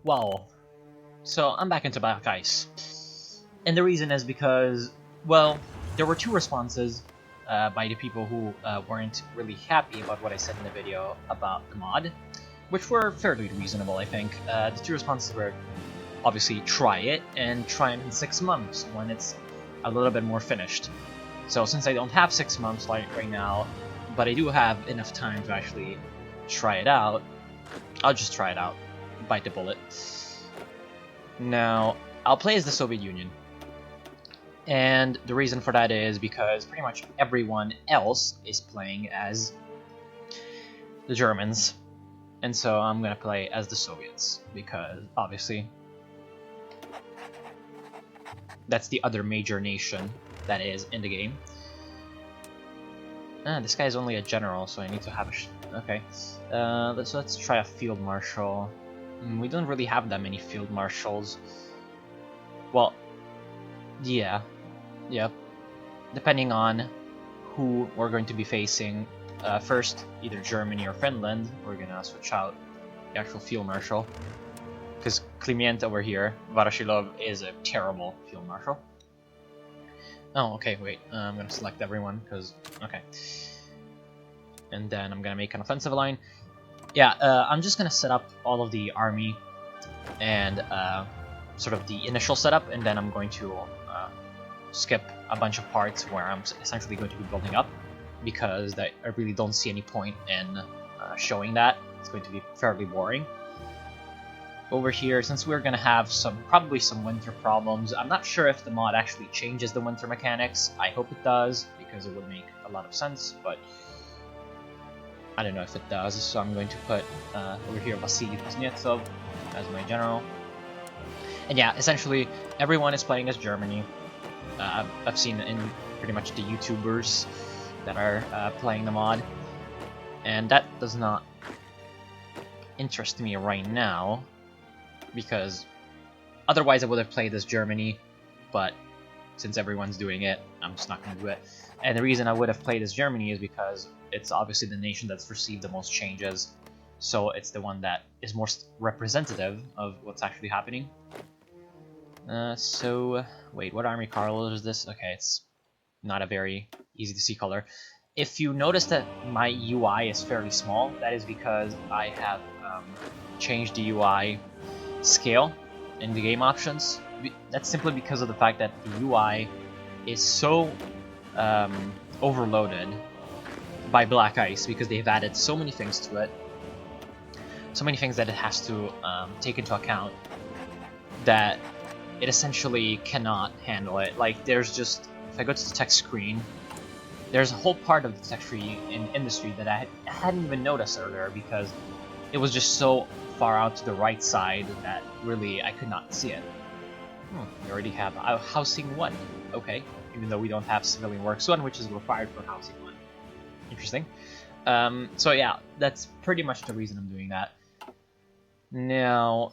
Well, so I'm back into Black Ice. And the reason is because, well, there were two responses by the people who weren't really happy about what I said in the video about the mod, which were fairly reasonable, I think. The two responses were, obviously, try it, and try it in 6 months when it's a little bit more finished. So since I don't have 6 months right now, but I do have enough time to actually try it out, I'll just try it out. Bite the bullet. Now, I'll play as the Soviet Union. And the reason for that is because pretty much everyone else is playing as the Germans. And so I'm gonna play as the Soviets, because obviously that's the other major nation that is in the game. This guy's only a general, so I need to have a okay. Let's try a field marshal. We don't really have that many field marshals. Well, yeah, yep. Depending on who we're going to be facing, first either Germany or Finland, we're gonna switch out the actual field marshal. Because Kliment over here, Voroshilov, is a terrible field marshal. Oh, okay, wait, I'm gonna select everyone, because, okay. And then I'm gonna make an offensive line. Yeah, I'm just gonna set up all of the army and sort of the initial setup, and then I'm going to skip a bunch of parts where I'm essentially going to be building up, because I really don't see any point in showing that. It's going to be fairly boring. Over here, since we're gonna have probably some winter problems, I'm not sure if the mod actually changes the winter mechanics. I hope it does, because it would make a lot of sense, but I don't know if it does, so I'm going to put over here Vasily Kuznetsov as my general. And yeah, essentially everyone is playing as Germany. I've seen in pretty much the YouTubers that are playing the mod, and that does not interest me right now, because otherwise I would have played as Germany, but since everyone's doing it, I'm just not going to do it. And the reason I would have played as Germany is because it's obviously the nation that's received the most changes, so it's the one that is most representative of what's actually happening. So, wait, what army color is this? Okay, it's not a very easy to see color. If you notice that my UI is fairly small, that is because I have changed the UI scale in the game options. That's simply because of the fact that the UI is so overloaded by Black Ice, because they've added so many things to it, so many things that it has to take into account, that it essentially cannot handle it. Like, there's just, if I go to the text screen, there's a whole part of the text screen in industry that I hadn't even noticed earlier, because it was just so far out to the right side that really I could not see it. We already have Housing 1, okay, even though we don't have Civilian Works 1, which is required for Housing 1. Interesting. So yeah, that's pretty much the reason I'm doing that. Now,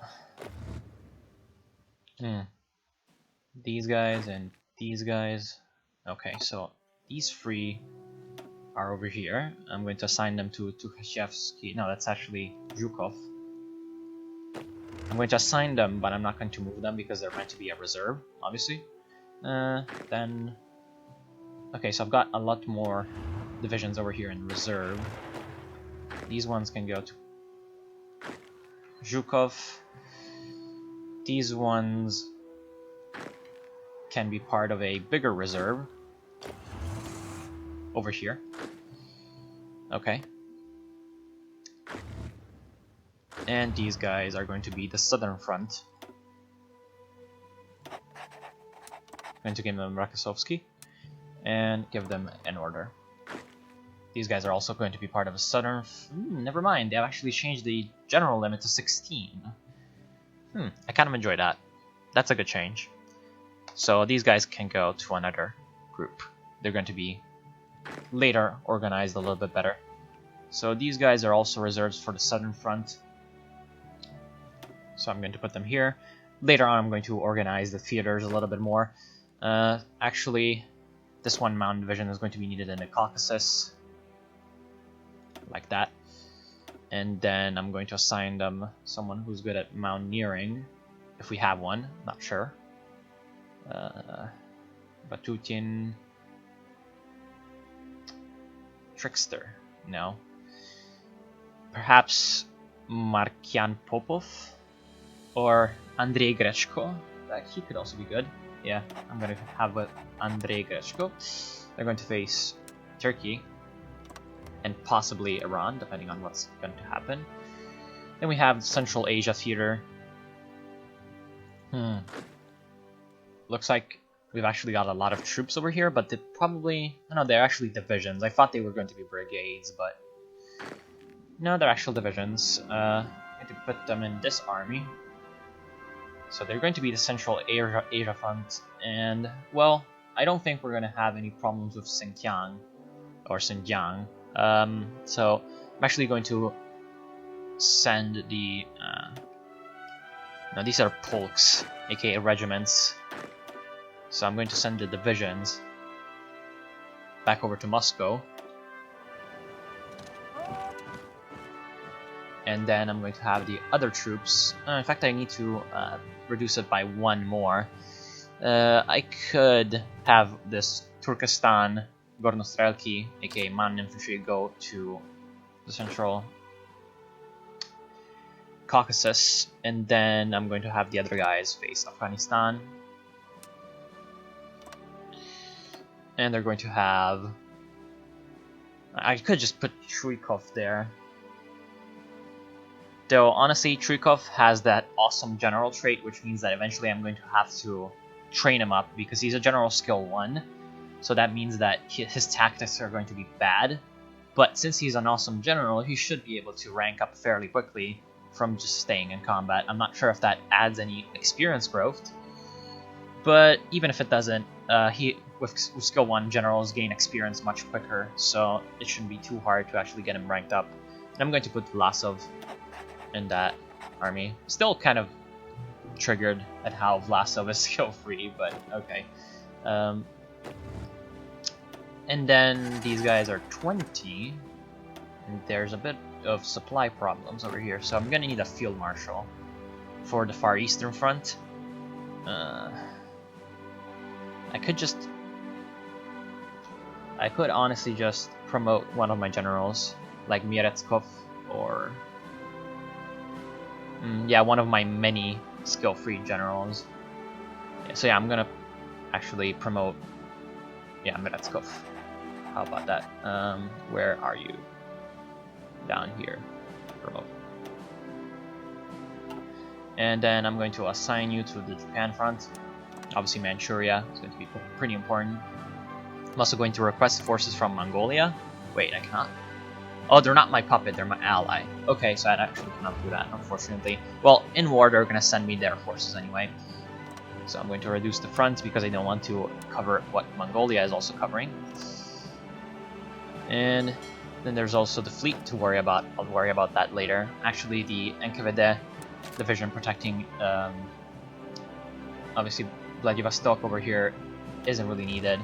these guys and these guys. Okay, so these three are over here. I'm going to assign them to Tukhachevsky. No, that's actually Zhukov. I'm going to assign them, but I'm not going to move them because they're meant to be a reserve, obviously. Then, okay, so I've got a lot more divisions over here in reserve. These ones can go to Zhukov. These ones can be part of a bigger reserve over here. Okay. And these guys are going to be the southern front. I'm going to give them Rakosovsky and give them an order. These guys are also going to be part of a southern... never mind, they've actually changed the general limit to 16. I kind of enjoy that. That's a good change. So these guys can go to another group. They're going to be later organized a little bit better. So these guys are also reserves for the southern front. So I'm going to put them here. Later on I'm going to organize the theaters a little bit more. Actually, this one mountain division is going to be needed in the Caucasus. Like that. And then I'm going to assign them someone who's good at mountaineering, if we have one, not sure. Batutin, Trickster, no. Perhaps Markian Popov or Andrei Grechko. He could also be good. Yeah, I'm going to have Andrei Grechko. They're going to face Turkey and possibly Iran, depending on what's going to happen. Then we have Central Asia Theater. Looks like we've actually got a lot of troops over here, but they're actually divisions. I thought they were going to be brigades, but no, they're actual divisions. I'm going to put them in this army. So they're going to be the Central Asia Front, and, well, I don't think we're going to have any problems with Xinjiang, or Xinjiang. So I'm actually going to send the, no, these are polks, aka regiments. So I'm going to send the divisions back over to Moscow. And then I'm going to have the other troops. In fact, I need to reduce it by one more. I could have this Turkestan Gornostrelki, aka Man Infantry, go to the Central Caucasus, and then I'm going to have the other guys face Afghanistan. And they're going to have... I could just put Chuikov there. Though, honestly, Chuikov has that awesome general trait, which means that eventually I'm going to have to train him up, because he's a general skill 1. So that means that his tactics are going to be bad. But since he's an awesome general, he should be able to rank up fairly quickly from just staying in combat. I'm not sure if that adds any experience growth. But even if it doesn't, with skill 1, generals gain experience much quicker, so it shouldn't be too hard to actually get him ranked up. And I'm going to put Vlasov in that army. Still kind of triggered at how Vlasov is skill free, but okay. And then these guys are 20, and there's a bit of supply problems over here, so I'm gonna need a field marshal for the Far Eastern Front. I could honestly just promote one of my generals, like Mieretskov, or yeah, one of my many skill-free generals. So yeah, I'm gonna actually promote, yeah, Mieretskov. How about that? Where are you? Down here. Promote. And then I'm going to assign you to the Japan front. Obviously Manchuria is going to be pretty important. I'm also going to request forces from Mongolia. Wait, I cannot. Oh, they're not my puppet, they're my ally. Okay, so I actually cannot do that, unfortunately. Well, in war, they're going to send me their forces anyway. So I'm going to reduce the front because I don't want to cover what Mongolia is also covering. And then there's also the fleet to worry about. I'll worry about that later. Actually, the NKVD division protecting, obviously, Vladivostok over here isn't really needed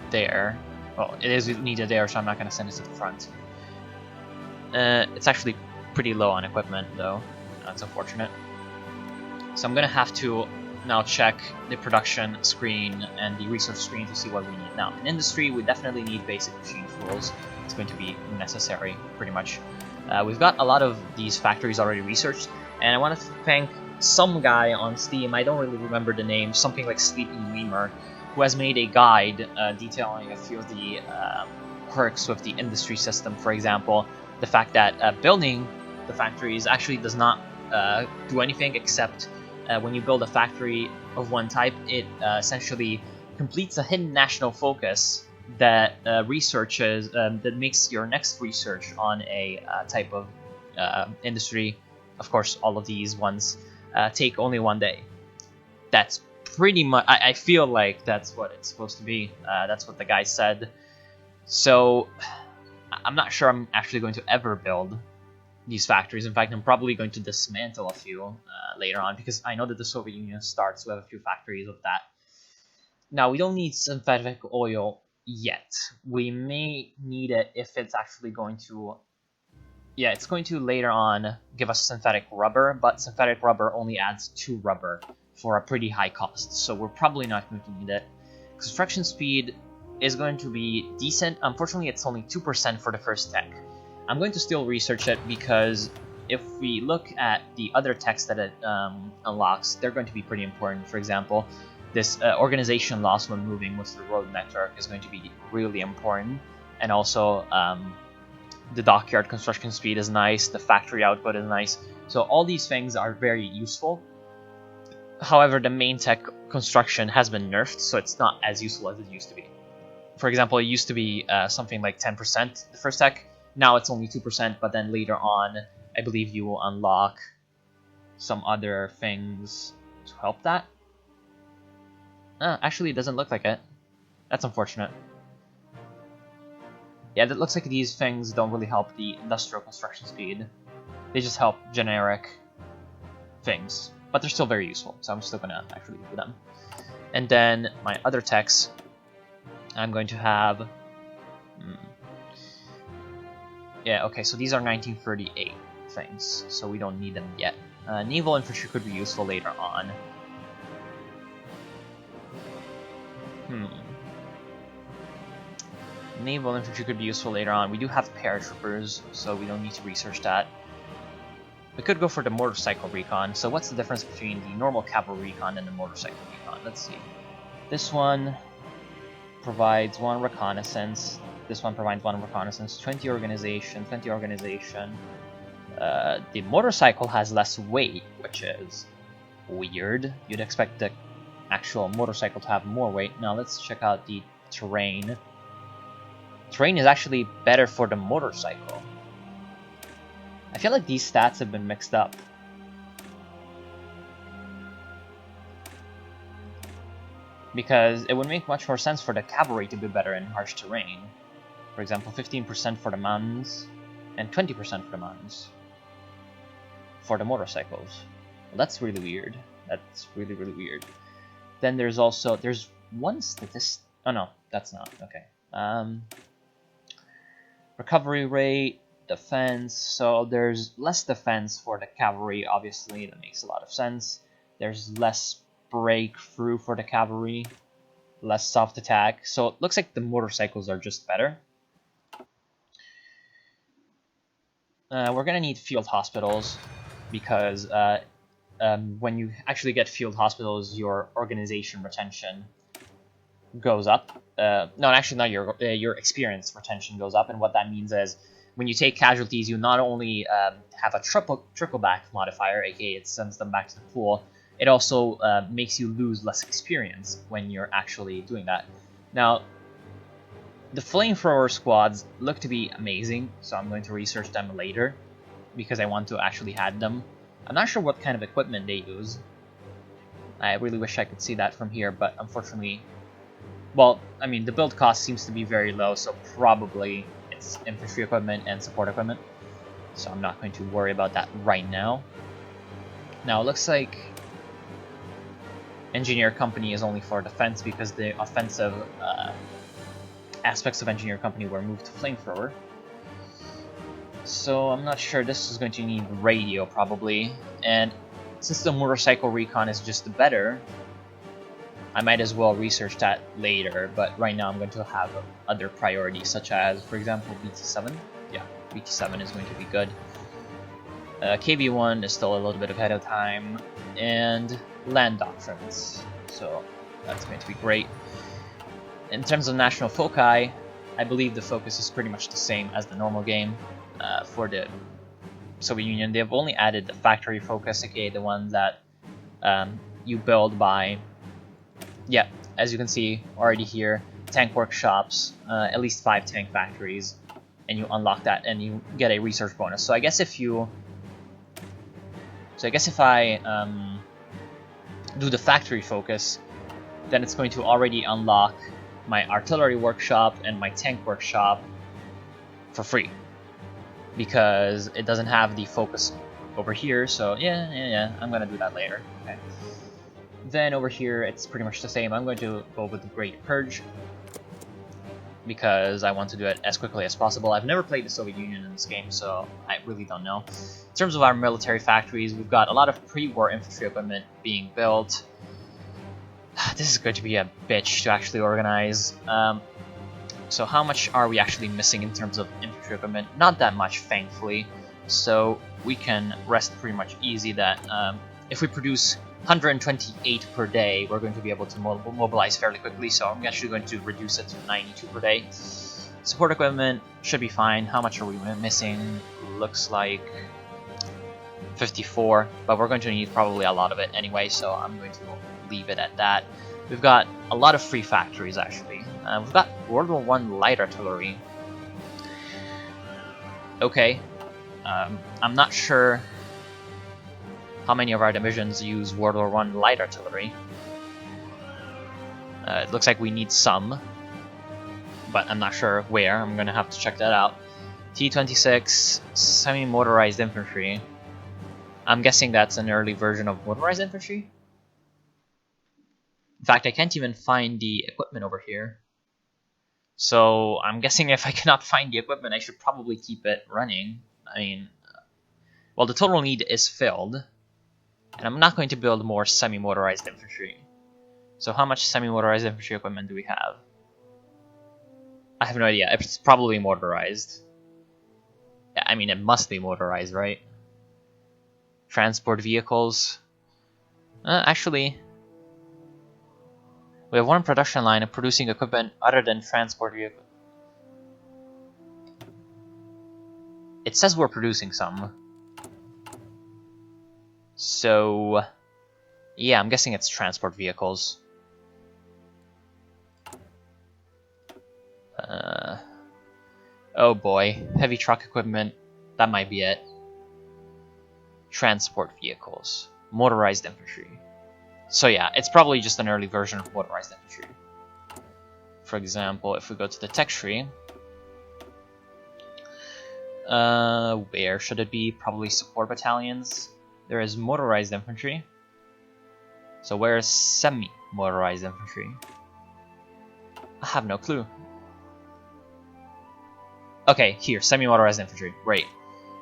there. Well, it is needed there, so I'm not going to send it to the front. It's actually pretty low on equipment, though. That's unfortunate. So I'm going to have to now check the production screen and the research screen to see what we need. Now, in industry, we definitely need basic machine tools. It's going to be necessary, pretty much. We've got a lot of these factories already researched, and I want to thank some guy on Steam, I don't really remember the name, something like Sleeping Lemur, who has made a guide detailing a few of the perks with the industry system. For example, the fact that building the factories actually does not do anything except when you build a factory of one type, it essentially completes a hidden national focus that researches, that makes your next research on a type of industry. Of course, all of these ones take only 1 day. That's pretty much, I feel like that's what it's supposed to be. That's what the guy said. So I'm not sure I'm actually going to ever build these factories. In fact, I'm probably going to dismantle a few later on, because I know that the Soviet Union starts to have a few factories of that. Now, we don't need synthetic oil yet. We may need it if it's actually going to yeah, it's going to later on give us synthetic rubber, but synthetic rubber only adds 2 rubber for a pretty high cost, so we're probably not going to need it. Construction speed is going to be decent. Unfortunately, it's only 2% for the first tech. I'm going to still research it because if we look at the other techs that it unlocks, they're going to be pretty important. For example, this organization loss when moving with the road network is going to be really important, and also the dockyard construction speed is nice, the factory output is nice, so all these things are very useful. However, the main tech construction has been nerfed, so it's not as useful as it used to be. For example, it used to be something like 10% the first tech, now it's only 2%, but then later on, I believe you will unlock some other things to help that. Actually, it doesn't look like it. That's unfortunate. Yeah, it looks like these things don't really help the industrial construction speed. They just help generic things, but they're still very useful, so I'm still gonna actually do them. And then my other techs, I'm going to have... Yeah, okay, so these are 1938 things, so we don't need them yet. Naval infantry could be useful later on. Naval infantry could be useful later on. We do have paratroopers, so we don't need to research that. We could go for the motorcycle recon. So what's the difference between the normal cavalry recon and the motorcycle recon? Let's see. This one provides 1 reconnaissance. This one provides 1 reconnaissance. 20 organization, 20 organization. The motorcycle has less weight, which is weird. You'd expect the actual motorcycle to have more weight. Now let's check out the terrain. Terrain is actually better for the motorcycle. I feel like these stats have been mixed up. Because it would make much more sense for the cavalry to be better in harsh terrain. For example, 15% for the mountains, and 20% for the mountains. For the motorcycles. Well, that's really weird. That's really, really weird. Then there's also, there's one statistic. Oh no, that's not. Okay. Recovery rate, defense. So there's less defense for the cavalry, obviously. That makes a lot of sense. There's less breakthrough for the cavalry. Less soft attack. So it looks like the motorcycles are just better. We're gonna need field hospitals because when you actually get field hospitals, your organization retention goes up. No, actually, not your experience retention goes up, and what that means is when you take casualties, you not only have a trickle back modifier, aka it sends them back to the pool. It also makes you lose less experience when you're actually doing that. Now, the flamethrower squads look to be amazing, so I'm going to research them later because I want to actually add them. I'm not sure what kind of equipment they use. I really wish I could see that from here, but unfortunately, well, I mean, the build cost seems to be very low, so probably it's infantry equipment and support equipment. So I'm not going to worry about that right now. Now, it looks like Engineer Company is only for defense because the offensive aspects of Engineer Company were moved to Flamethrower. So I'm not sure. This is going to need radio probably, and since the motorcycle recon is just better, I might as well research that later, but right now I'm going to have other priorities, such as, for example, BT7. Yeah, BT7 is going to be good. KV1 is still a little bit ahead of time, and land doctrines, so that's going to be great. In terms of national foci, I believe the focus is pretty much the same as the normal game. For the Soviet Union, they've only added the factory focus, aka the one that you build by, yeah, as you can see already here, tank workshops, at least 5 tank factories, and you unlock that and you get a research bonus. So I guess if I do the factory focus, then it's going to already unlock my artillery workshop and my tank workshop for free, because it doesn't have the focus over here. So yeah, I'm gonna do that later. Okay. Then over here, it's pretty much the same. I'm going to go with the Great Purge. because I want to do it as quickly as possible. I've never played the Soviet Union in this game, so I really don't know. In terms of our military factories, we've got a lot of pre-war infantry equipment being built. This is going to be a bitch to actually organize. So how much are we actually missing in terms of infantry equipment? Not that much, thankfully. So we can rest pretty much easy that if we produce 128 per day, we're going to be able to mobilize fairly quickly, so I'm actually going to reduce it to 92 per day. Support equipment should be fine. How much are we missing? Looks like 54, but we're going to need probably a lot of it anyway, so I'm going to leave it at that. We've got a lot of free factories, actually. We've got World War I light artillery. Okay. I'm not sure how many of our divisions use World War I light artillery. It looks like we need some, but I'm not sure where. I'm going to have to check that out. T-26 semi-motorized infantry. I'm guessing that's an early version of motorized infantry. In fact, I can't even find the equipment over here. So I'm guessing if I cannot find the equipment, I should probably keep it running. I mean, well, the total need is filled, and I'm not going to build more semi-motorized infantry. So how much semi-motorized infantry equipment do we have? I have no idea. It's probably motorized. Yeah, I mean, it must be motorized, right? Transport vehicles. Actually, we have one production line of producing equipment other than transport vehicles. It says we're producing some. So, yeah, I'm guessing it's transport vehicles. Oh boy, heavy truck equipment, that might be it. Transport vehicles, motorized infantry. So yeah, it's probably just an early version of motorized infantry. For example, if we go to the tech tree, where should it be? Probably support battalions. There is motorized infantry. So where is semi-motorized infantry? I have no clue. Okay, here, semi-motorized infantry. Great.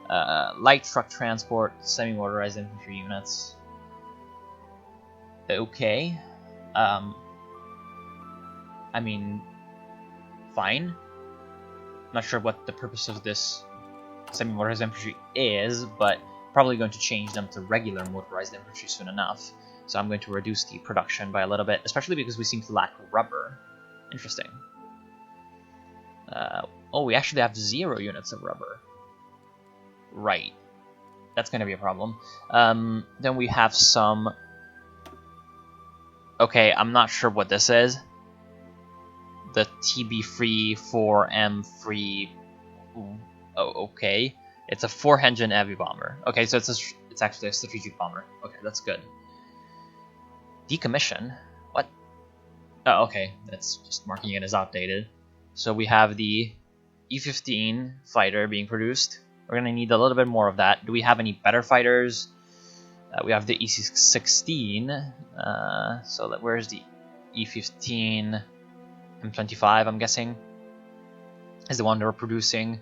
Light truck transport, semi-motorized infantry units. Okay. I mean, fine. Not sure what the purpose of this semi-motorized infantry is, but probably going to change them to regular motorized infantry soon enough. So I'm going to reduce the production by a little bit, especially because we seem to lack rubber. Interesting. Oh, we actually have 0 units of rubber. Right. That's going to be a problem. Then we have some... Okay, I'm not sure what this is. The TB-free 4M-free... Oh, okay. It's a 4-engine heavy bomber. Okay, so it's actually a strategic bomber. Okay, that's good. Decommission? What? Oh, okay. That's just marking it as outdated. So we have the E-15 fighter being produced. We're going to need a little bit more of that. Do we have any better fighters? We have the E-16. So where's the E-15? M25, I'm guessing, is the one that we're producing.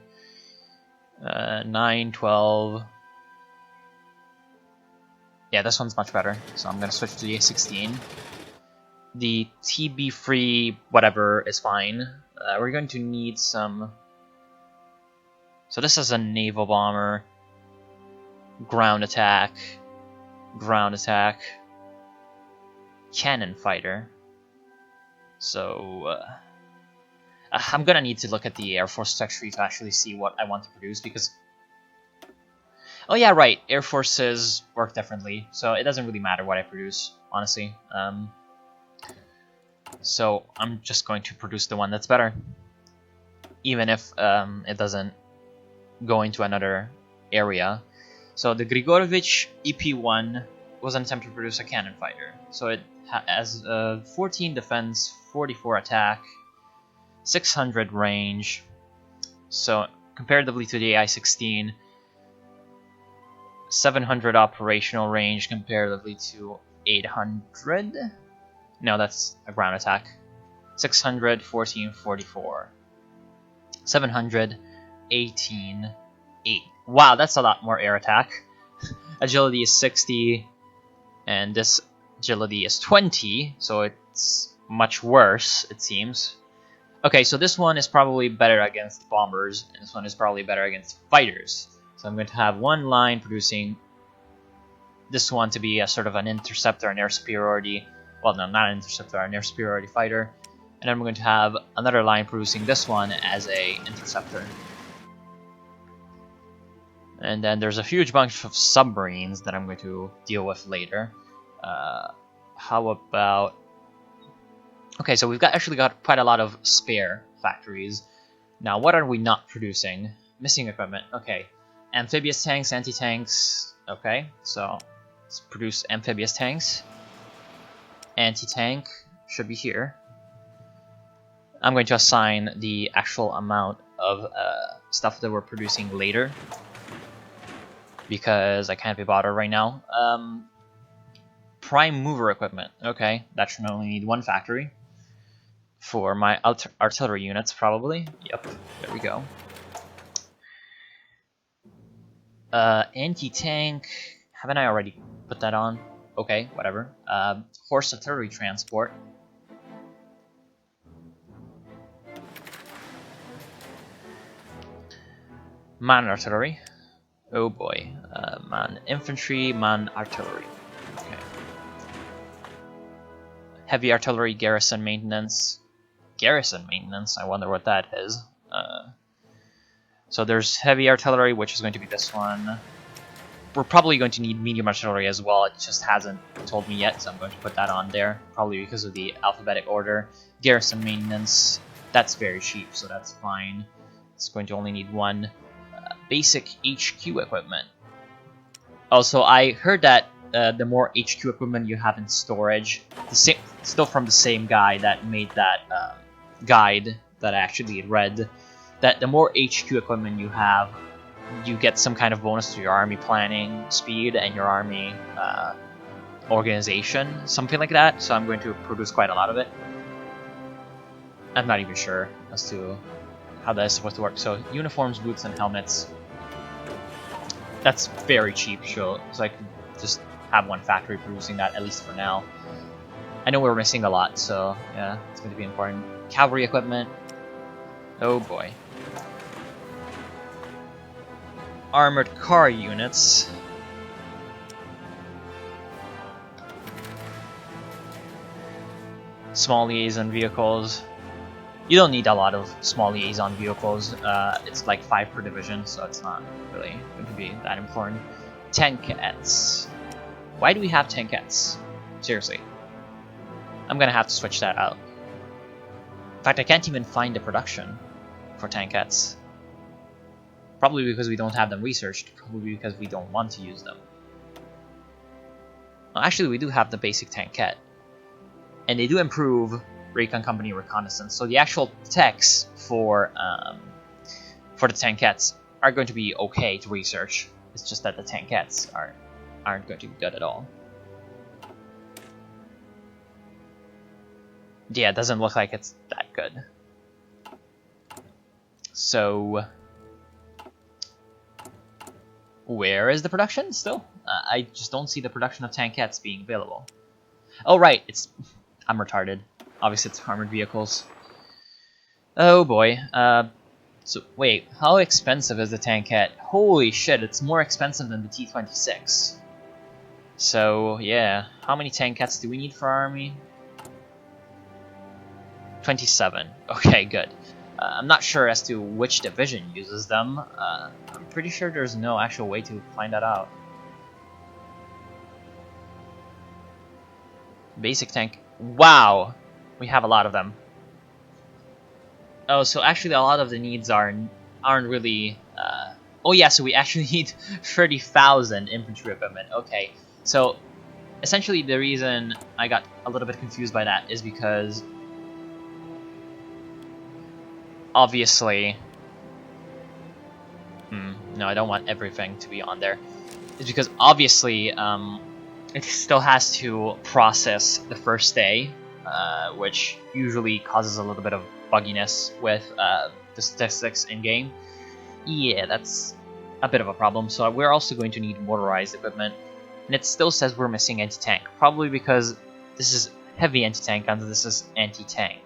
9, 12. Yeah, this one's much better. So I'm going to switch to the A-16. The TB-free whatever is fine. We're going to need some... So this is a naval bomber. Ground attack. Ground attack. Cannon fighter. So... I'm gonna need to look at the Air Force tech tree to actually see what I want to produce, because... Oh yeah, right, Air Forces work differently, so it doesn't really matter what I produce, honestly. So I'm just going to produce the one that's better, even if it doesn't go into another area. So the Grigorovich EP-1 was an attempt to produce a cannon fighter. So it has 14 defense, 44 attack, 600 range. So comparatively to the AI-16, 700 operational range comparatively to 800. No, that's a ground attack. 600, 14, 44. 718, 8. Wow, that's a lot more air attack. Agility is 60, and this agility is 20, so it's much worse, it seems. Okay, so this one is probably better against bombers, and this one is probably better against fighters. So I'm going to have one line producing this one to be a sort of an interceptor and air superiority. Well, no, not an interceptor, an air superiority fighter. And then I'm going to have another line producing this one as a interceptor. And then there's a huge bunch of submarines that I'm going to deal with later. How about... Okay, so we've actually got quite a lot of spare factories. Now, what are we not producing? Missing equipment. Okay. Amphibious tanks, anti-tanks. Okay, so let's produce amphibious tanks. Anti-tank should be here. I'm going to assign the actual amount of stuff that we're producing later, because I can't be bothered right now. Prime mover equipment. Okay, that should only need one factory. For my artillery units, probably. Yep, there we go. Anti-tank. Haven't I already put that on? Okay, whatever. Horse artillery transport. Man artillery. Oh boy. Man infantry, man artillery. Okay. Heavy artillery, garrison maintenance. Garrison maintenance? I wonder what that is. So there's heavy artillery, which is going to be this one. We're probably going to need medium artillery as well. It just hasn't told me yet, so I'm going to put that on there. Probably because of the alphabetic order. Garrison maintenance. That's very cheap, so that's fine. It's going to only need one. Basic HQ equipment. Also, I heard that the more HQ equipment you have in storage, still from the same guy that made that guide that I actually read, that the more HQ equipment you have, you get some kind of bonus to your army planning speed and your army organization, something like that. So I'm going to produce quite a lot of it. I'm not even sure as to how that is supposed to work. So uniforms, boots, and helmets. That's very cheap, so I can just have one factory producing that, at least for now. I know we're missing a lot, so yeah, it's going to be important. Cavalry equipment. Oh boy. Armored car units. Small liaison vehicles. You don't need a lot of small liaison vehicles. It's like 5 per division, so it's not really going to be that important. Tankettes. Why do we have tankettes? Seriously. I'm gonna have to switch that out. In fact, I can't even find the production for tankettes. Probably because we don't have them researched. Probably because we don't want to use them. Well, actually, we do have the basic tankette. And they do improve Recon Company reconnaissance. So the actual techs for the tankettes are going to be okay to research. It's just that the tankettes aren't going to be good at all. Yeah, it doesn't look like it's that good. So, where is the production still? I just don't see the production of tankettes being available. Oh right, I'm retarded. Obviously it's armored vehicles. Oh boy. So wait, how expensive is the tankette? Holy shit, it's more expensive than the T-26. So yeah, how many tankettes do we need for our army? 27. Okay, good. I'm not sure as to which division uses them. I'm pretty sure there's no actual way to find that out. Basic tank. Wow! We have a lot of them. Oh, so actually a lot of the needs aren't really... Oh yeah, so we actually need 30,000 infantry equipment. Okay, so essentially the reason I got a little bit confused by that is because obviously... no, I don't want everything to be on there. It's because obviously it still has to process the first day, which usually causes a little bit of bugginess with the the statistics in game, yeah, that's a bit of a problem. So we're also going to need motorized equipment, and it still says we're missing anti-tank, probably because this is heavy anti-tank and this is anti-tank.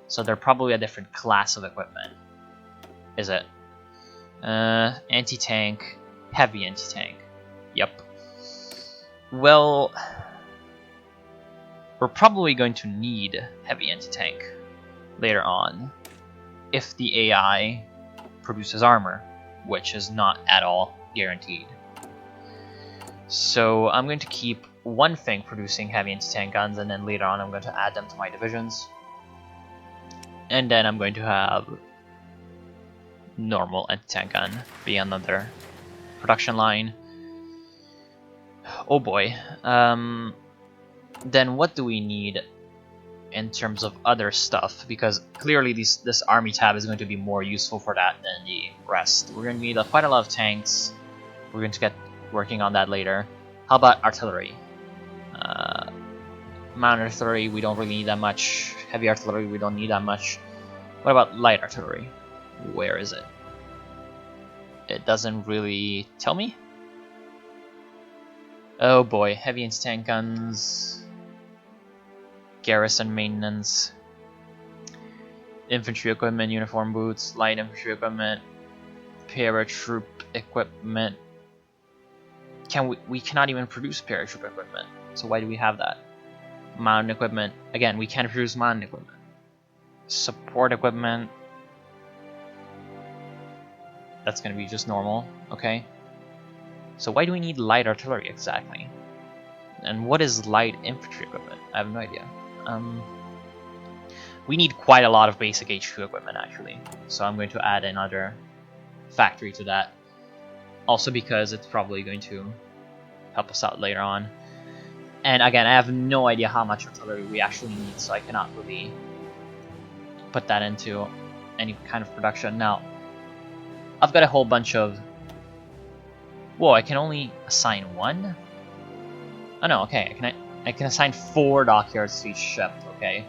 So they're probably a different class of equipment. Is it? Anti-tank, heavy anti-tank. Yep. Well, we're probably going to need heavy anti-tank later on if the AI produces armor, which is not at all guaranteed. So I'm going to keep one thing producing heavy anti-tank guns, and then later on I'm going to add them to my divisions. And then I'm going to have normal anti-tank gun be another production line. Oh boy. Then what do we need in terms of other stuff? Because clearly this army tab is going to be more useful for that than the rest. We're going to need quite a lot of tanks. We're going to get working on that later. How about artillery? Mounted artillery, we don't really need that much. Heavy artillery, we don't need that much. What about light artillery? Where is it? It doesn't really tell me. Oh boy, heavy anti-tank guns, garrison maintenance, infantry equipment, uniform boots, light infantry equipment, paratroop equipment. We cannot even produce paratroop equipment, so why do we have that? Mountain equipment, again, we can't produce mountain equipment. Support equipment, that's gonna be just normal, okay? So why do we need light artillery exactly? And what is light infantry equipment? I have no idea. We need quite a lot of basic HQ equipment actually, so I'm going to add another factory to that. Also because it's probably going to help us out later on. And again, I have no idea how much artillery we actually need, so I cannot really put that into any kind of production. Now, I've got a whole bunch of... Whoa, I can only assign one? Oh no, okay, I can assign 4 dockyards to each ship, okay.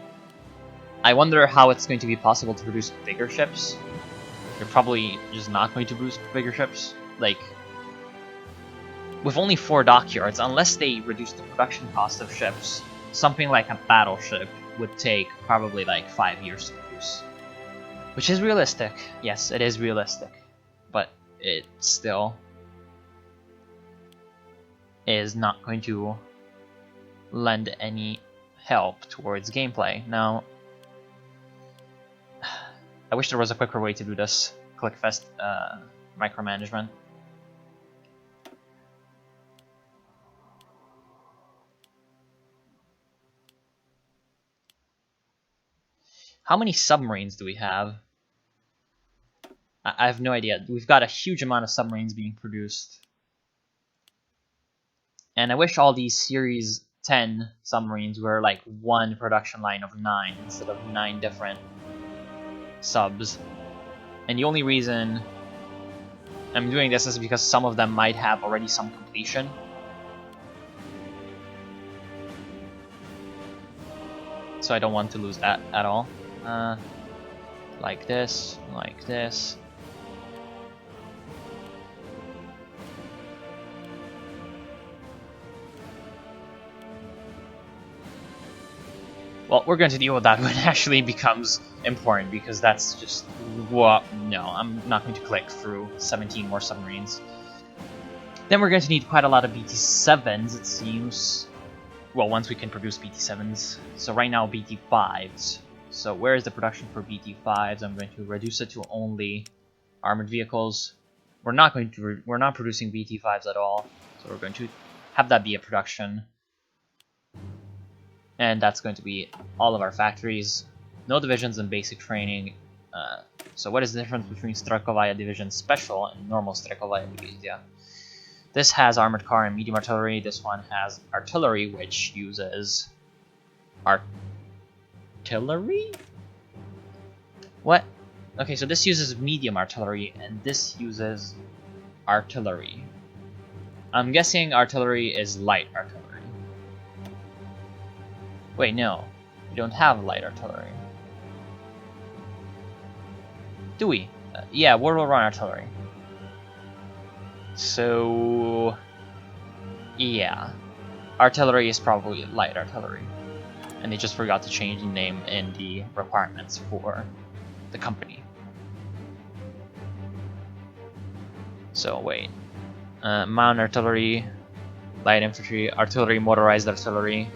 I wonder how it's going to be possible to produce bigger ships. They're probably just not going to produce bigger ships. Like, with only 4 dockyards, unless they reduce the production cost of ships, something like a battleship would take probably like 5 years to produce. Which is realistic. Yes, it is realistic. But it still is not going to lend any help towards gameplay. Now, I wish there was a quicker way to do this. Clickfest micromanagement. How many submarines do we have? I have no idea. We've got a huge amount of submarines being produced. And I wish all these Series 10 submarines were like one production line of 9 instead of 9 different subs. And the only reason I'm doing this is because some of them might have already some completion. So I don't want to lose that at all. Like this, like this. Well, we're going to deal with that when it actually becomes important, because that's just... what? No, I'm not going to click through 17 more submarines. Then we're going to need quite a lot of BT-7s, it seems. Well, once we can produce BT-7s. So right now, BT-5s. So where is the production for BT-5s? I'm going to reduce it to only armored vehicles. We're not producing BT-5s at all. So we're going to have that be a production. And that's going to be all of our factories. No divisions and basic training. So what is the difference between Strakowaya Division Special and normal Strakowaya Division? This has armored car and medium artillery. This one has artillery, which uses... artillery? What? Okay, so this uses medium artillery, and this uses artillery. I'm guessing artillery is light artillery. Wait, no. We don't have light artillery. Do we? Yeah, World War I artillery. So... yeah. Artillery is probably light artillery. And they just forgot to change the name in the requirements for the company. So wait. Mountain artillery, light infantry, artillery, motorized artillery.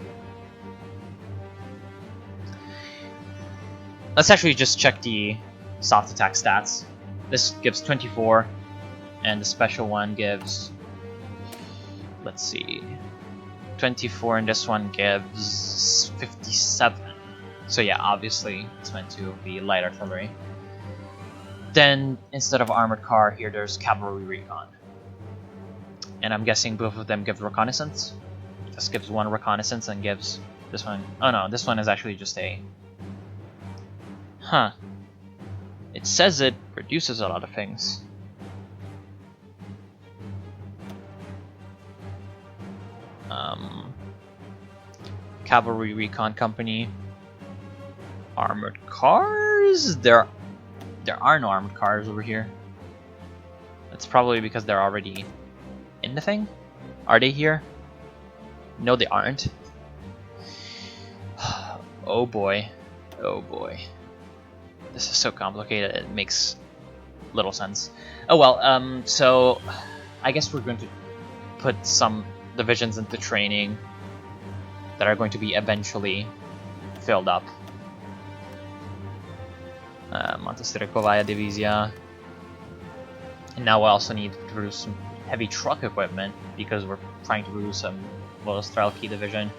Let's actually just check the soft attack stats. This gives 24, and the special one gives, let's see, 24, and this one gives 57. So yeah, obviously it's meant to be light artillery. Then instead of armored car, here there's cavalry recon. And I'm guessing both of them give reconnaissance. This gives one reconnaissance and gives this one... oh no, this one is actually just a... huh. It says it reduces a lot of things. Cavalry recon company. Armored cars? There are no armored cars over here. That's probably because they're already in the thing? Are they here? No, they aren't. Oh boy. Oh boy. This is so complicated, it makes little sense. Oh well, so I guess we're going to put some divisions into training that are going to be eventually filled up. Montestrikovaya Divizia. And now we also need to produce some heavy truck equipment because we're trying to produce some Vodostrelki division.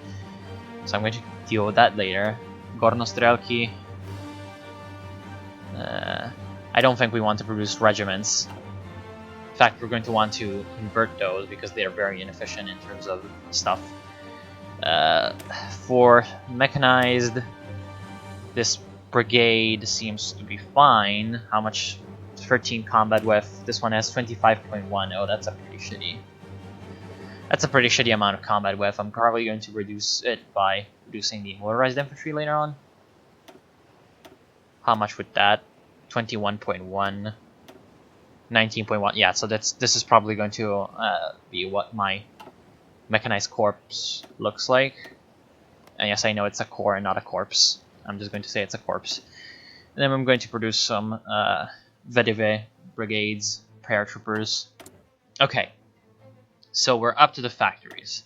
So I'm going to deal with that later. Gornostrelki. I don't think we want to produce regiments. In fact, we're going to want to convert those because they are very inefficient in terms of stuff. For mechanized, this brigade seems to be fine. How much? 13 combat with. This one has 25.1. Oh, that's a pretty shitty. That's a pretty shitty amount of combat with. I'm probably going to reduce it by reducing the motorized infantry later on. How much would that? 21.1. 19.1. Yeah, so this is probably going to be what my mechanized corps looks like. And yes, I know it's a corps and not a corpse. I'm just going to say it's a corpse. And then I'm going to produce some VDV brigades, paratroopers. Okay, so we're up to the factories.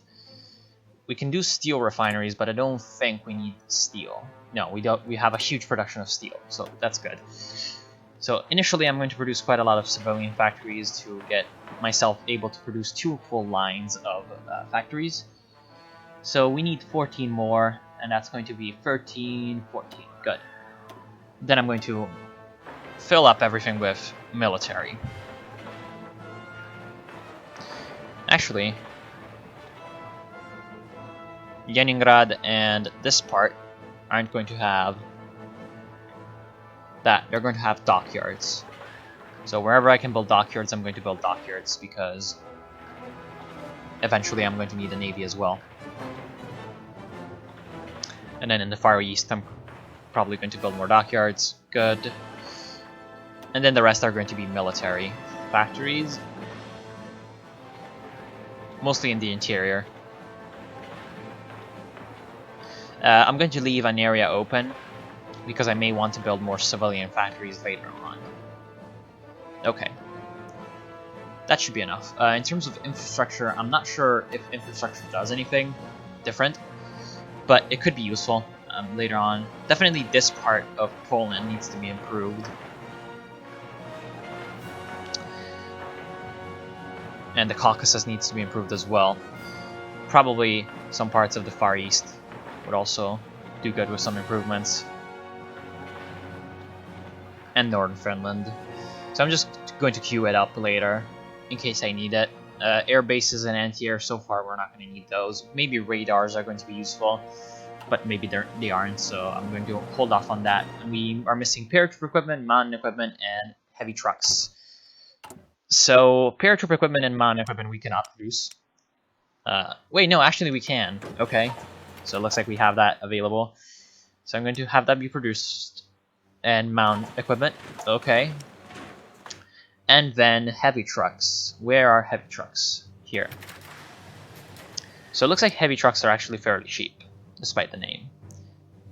We can do steel refineries, but I don't think we need steel. No, we don't. We have a huge production of steel, so that's good. So initially I'm going to produce quite a lot of civilian factories to get myself able to produce 2 full lines of factories. So we need 14 more, and that's going to be 13, 14. Good. Then I'm going to fill up everything with military. Actually, Leningrad and this part aren't going to have that. They're going to have dockyards. So wherever I can build dockyards, I'm going to build dockyards because eventually I'm going to need a navy as well. And then in the Far East, I'm probably going to build more dockyards. Good. And then the rest are going to be military factories. Mostly in the interior. I'm going to leave an area open because I may want to build more civilian factories later on. Okay. That should be enough. In terms of infrastructure, I'm not sure if infrastructure does anything different, but it could be useful later on. Definitely this part of Poland needs to be improved. And the Caucasus needs to be improved as well. Probably some parts of the Far East would also do good with some improvements. And Northern Finland. So I'm just going to queue it up later in case I need it. Air bases and anti-air, so far we're not going to need those. Maybe radars are going to be useful, but maybe they aren't, so I'm going to hold off on that. We are missing paratroop equipment, mountain equipment, and heavy trucks. So paratroop equipment and mountain equipment we cannot produce. Wait, no, actually we can. Okay, so it looks like we have that available. So I'm going to have that be produced. And mount equipment. Okay. And then heavy trucks. Where are heavy trucks? Here. So it looks like heavy trucks are actually fairly cheap, despite the name.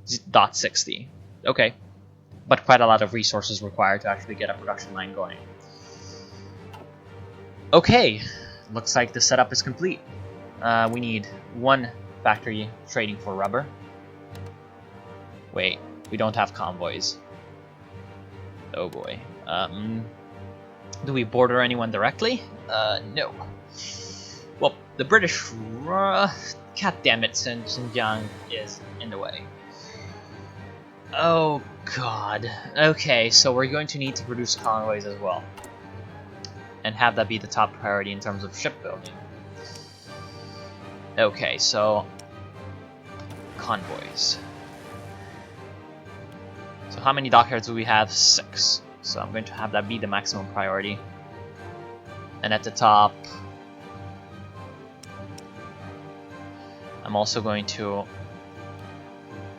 .60. Okay. But quite a lot of resources required to actually get a production line going. Okay. Looks like the setup is complete. We need one factory trading for rubber. Wait, we don't have convoys. Oh boy. Do we border anyone directly? No. Well, the British... God damn it, Xinjiang is in the way. Oh god. Okay, so we're going to need to produce convoys as well. And have that be the top priority in terms of shipbuilding. Okay, so... convoys. So how many dockyards do we have? 6. So I'm going to have that be the maximum priority. And at the top, I'm also going to...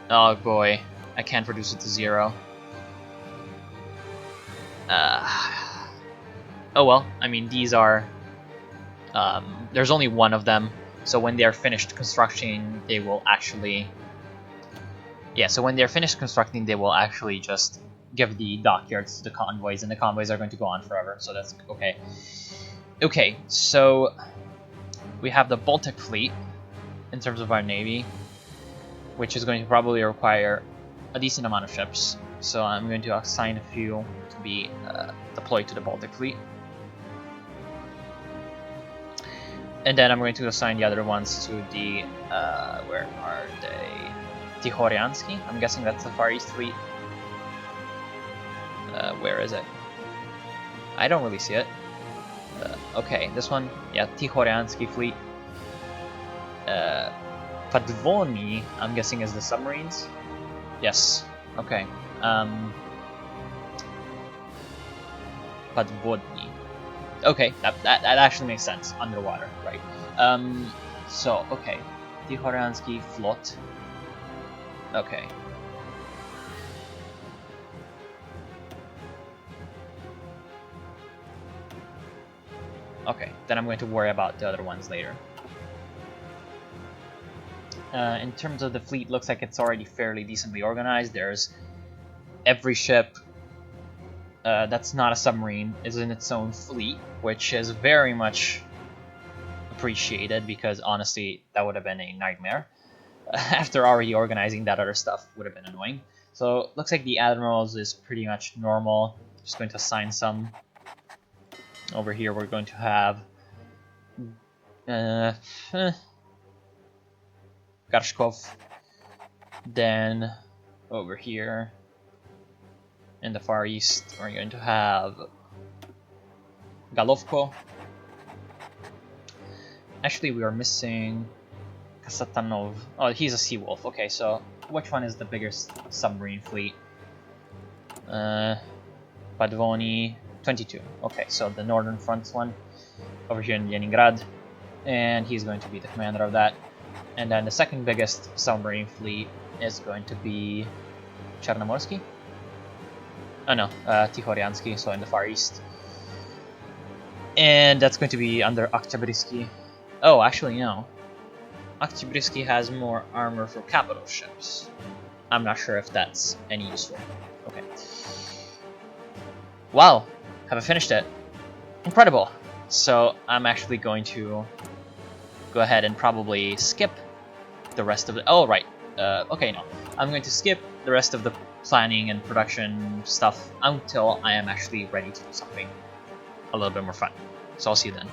oh boy, I can't reduce it to 0. Oh well, I mean, these are... there's only one of them, so when they are finished constructing, they will actually... yeah, so when they're finished constructing, they will actually just give the dockyards to the convoys, and the convoys are going to go on forever, so that's okay. Okay, so we have the Baltic Fleet in terms of our navy, which is going to probably require a decent amount of ships. So I'm going to assign a few to be deployed to the Baltic Fleet. And then I'm going to assign the other ones to the, where are they? Tihoriansky? I'm guessing that's the Far East Fleet. Where is it? I don't really see it. Okay, this one, yeah, Tihoriansky Fleet. Padvoni, I'm guessing, is the submarines. Yes. Okay. Padvodny. Okay, that actually makes sense. Underwater, right? So okay, Tihoriansky Flot. Okay. Okay, then I'm going to worry about the other ones later. In terms of the fleet, looks like it's already fairly decently organized. There's every ship that's not a submarine is in its own fleet, which is very much appreciated because honestly, that would have been a nightmare. After already organizing that other stuff would have been annoying. So looks like the admirals is pretty much normal. Just going to assign some. Over here we're going to have Garshkov. Then over here in the Far East we're going to have Galovko. Actually we are missing Kasatanov. Oh, he's a Seawolf. Okay, so which one is the biggest submarine fleet? Padvoni 22. Okay, so the Northern Front's one over here in Leningrad, and he's going to be the commander of that. And then the second biggest submarine fleet is going to be Chernomorsky. Oh no, Tihoriansky, so in the Far East. And that's going to be under Oktyabrsky. Oh, actually no. Oktyabrsky has more armor for capital ships. I'm not sure if that's any useful. Okay. Wow, have I finished it? Incredible! So I'm actually going to go ahead and probably skip the rest of the... oh, right. Okay, no. I'm going to skip the rest of the planning and production stuff until I am actually ready to do something a little bit more fun. So I'll see you then.